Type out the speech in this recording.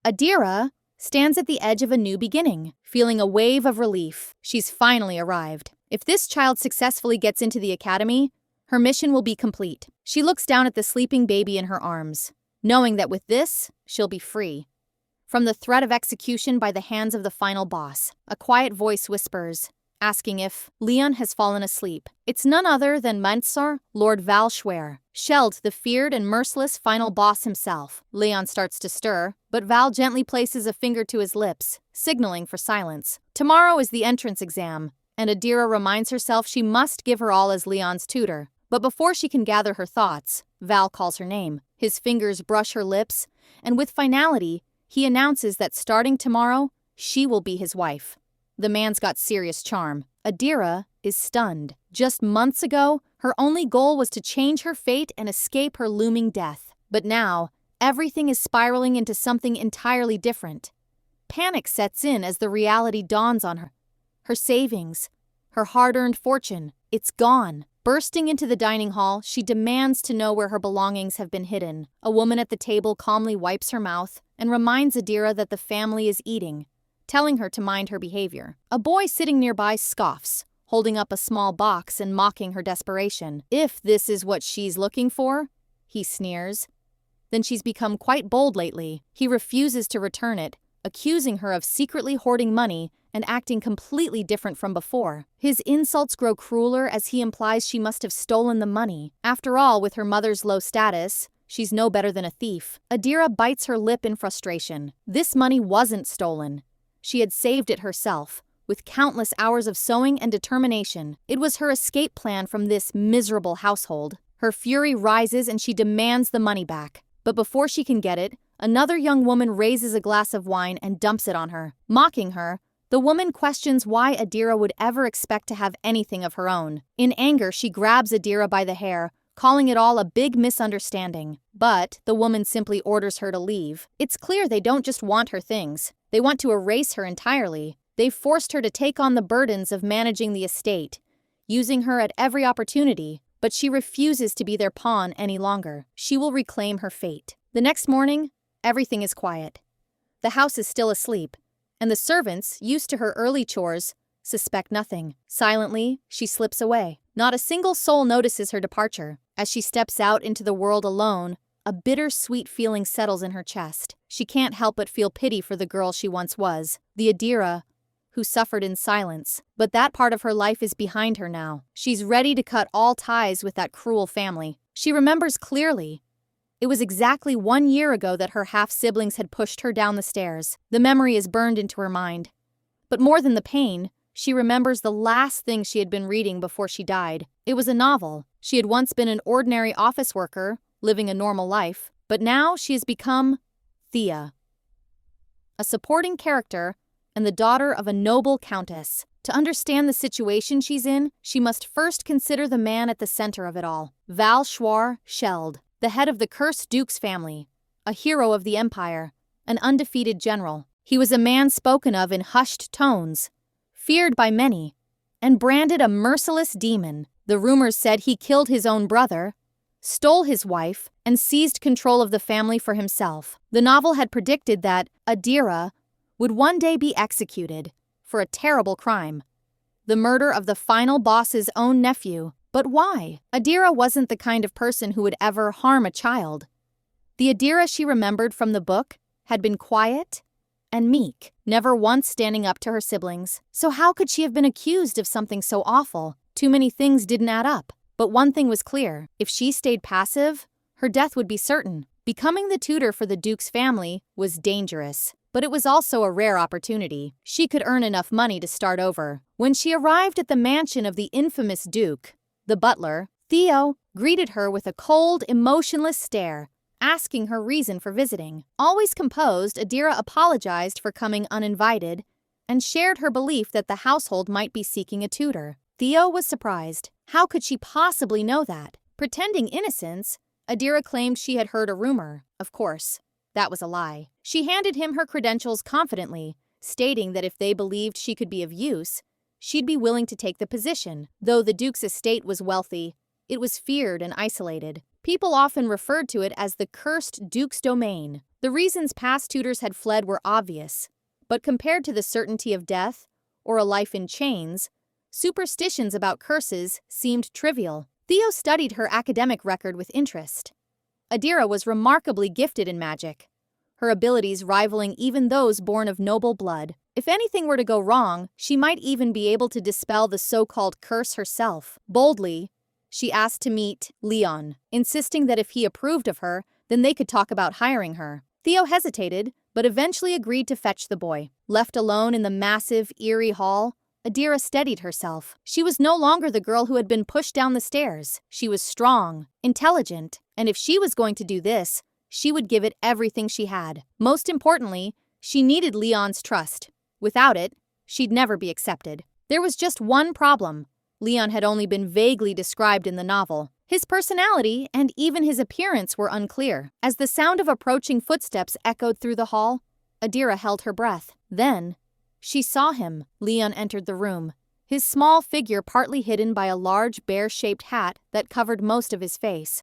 Adira stands at the edge of a new beginning, feeling a wave of relief. She's finally arrived. If this child successfully gets into the academy, her mission will be complete. She looks down at the sleeping baby in her arms, knowing that with this, she'll be free from the threat of execution by the hands of the final boss. A quiet voice whispers, asking if Leon has fallen asleep. It's none other than Manhwa, Lord Valschwer, Sheld, the feared and merciless final boss himself. Leon starts to stir, but Val gently places a finger to his lips, signaling for silence. Tomorrow is the entrance exam, and Adira reminds herself she must give her all as Leon's tutor. But before she can gather her thoughts, Val calls her name. His fingers brush her lips, and with finality, he announces that starting tomorrow, she will be his wife. The man's got serious charm. Adira is stunned. Just months ago, her only goal was to change her fate and escape her looming death. But now, everything is spiraling into something entirely different. Panic sets in as the reality dawns on her. Her savings, her hard-earned fortune, it's gone. Bursting into the dining hall, she demands to know where her belongings have been hidden. A woman at the table calmly wipes her mouth and reminds Adira that the family is eating, telling her to mind her behavior. A boy sitting nearby scoffs, holding up a small box and mocking her desperation. If this is what she's looking for, he sneers, then she's become quite bold lately. He refuses to return it, accusing her of secretly hoarding money and acting completely different from before. His insults grow crueler as he implies she must have stolen the money. After all, with her mother's low status, she's no better than a thief. Adira bites her lip in frustration. This money wasn't stolen. She had saved it herself, with countless hours of sewing and determination. It was her escape plan from this miserable household. Her fury rises and she demands the money back. But before she can get it, another young woman raises a glass of wine and dumps it on her. Mocking her, the woman questions why Adira would ever expect to have anything of her own. In anger, she grabs Adira by the hair, calling it all a big misunderstanding. But the woman simply orders her to leave. It's clear they don't just want her things. They want to erase her entirely. They've forced her to take on the burdens of managing the estate, using her at every opportunity, but she refuses to be their pawn any longer. She will reclaim her fate. The next morning, everything is quiet. The house is still asleep, and the servants, used to her early chores, suspect nothing. Silently, she slips away. Not a single soul notices her departure. As she steps out into the world alone, a bitter-sweet feeling settles in her chest. She can't help but feel pity for the girl she once was, the Adira who suffered in silence. But that part of her life is behind her now. She's ready to cut all ties with that cruel family. She remembers clearly. It was exactly 1 year ago that her half-siblings had pushed her down the stairs. The memory is burned into her mind. But more than the pain, she remembers the last thing she had been reading before she died. It was a novel. She had once been an ordinary office worker, living a normal life, but now she has become Thea, a supporting character and the daughter of a noble countess. To understand the situation she's in, she must first consider the man at the center of it all. Valschwer Sheld, the head of the cursed Duke's family, a hero of the empire, an undefeated general. He was a man spoken of in hushed tones, feared by many, and branded a merciless demon. The rumors said he killed his own brother, stole his wife, and seized control of the family for himself. The novel had predicted that Adira would one day be executed for a terrible crime, the murder of the final boss's own nephew. But why? Adira wasn't the kind of person who would ever harm a child. The Adira she remembered from the book had been quiet and meek, never once standing up to her siblings. So how could she have been accused of something so awful? Too many things didn't add up. But one thing was clear. If she stayed passive, her death would be certain. Becoming the tutor for the Duke's family was dangerous, but it was also a rare opportunity. She could earn enough money to start over. When she arrived at the mansion of the infamous Duke, the butler, Theo, greeted her with a cold, emotionless stare, asking her reason for visiting. Always composed, Adira apologized for coming uninvited and shared her belief that the household might be seeking a tutor. Theo was surprised. How could she possibly know that? Pretending innocence, Adira claimed she had heard a rumor. Of course, that was a lie. She handed him her credentials confidently, stating that if they believed she could be of use, she'd be willing to take the position. Though the Duke's estate was wealthy, it was feared and isolated. People often referred to it as the cursed Duke's domain. The reasons past tutors had fled were obvious, but compared to the certainty of death or a life in chains, superstitions about curses seemed trivial. Theo studied her academic record with interest. Adira was remarkably gifted in magic, her abilities rivaling even those born of noble blood. If anything were to go wrong, she might even be able to dispel the so-called curse herself. Boldly, she asked to meet Leon, insisting that if he approved of her, then they could talk about hiring her. Theo hesitated, but eventually agreed to fetch the boy. Left alone in the massive, eerie hall, Adira steadied herself. She was no longer the girl who had been pushed down the stairs. She was strong, intelligent, and if she was going to do this, she would give it everything she had. Most importantly, she needed Leon's trust. Without it, she'd never be accepted. There was just one problem. Leon had only been vaguely described in the novel. His personality and even his appearance were unclear. As the sound of approaching footsteps echoed through the hall, Adira held her breath. Then, she saw him. Leon entered the room, his small figure partly hidden by a large bear-shaped hat that covered most of his face.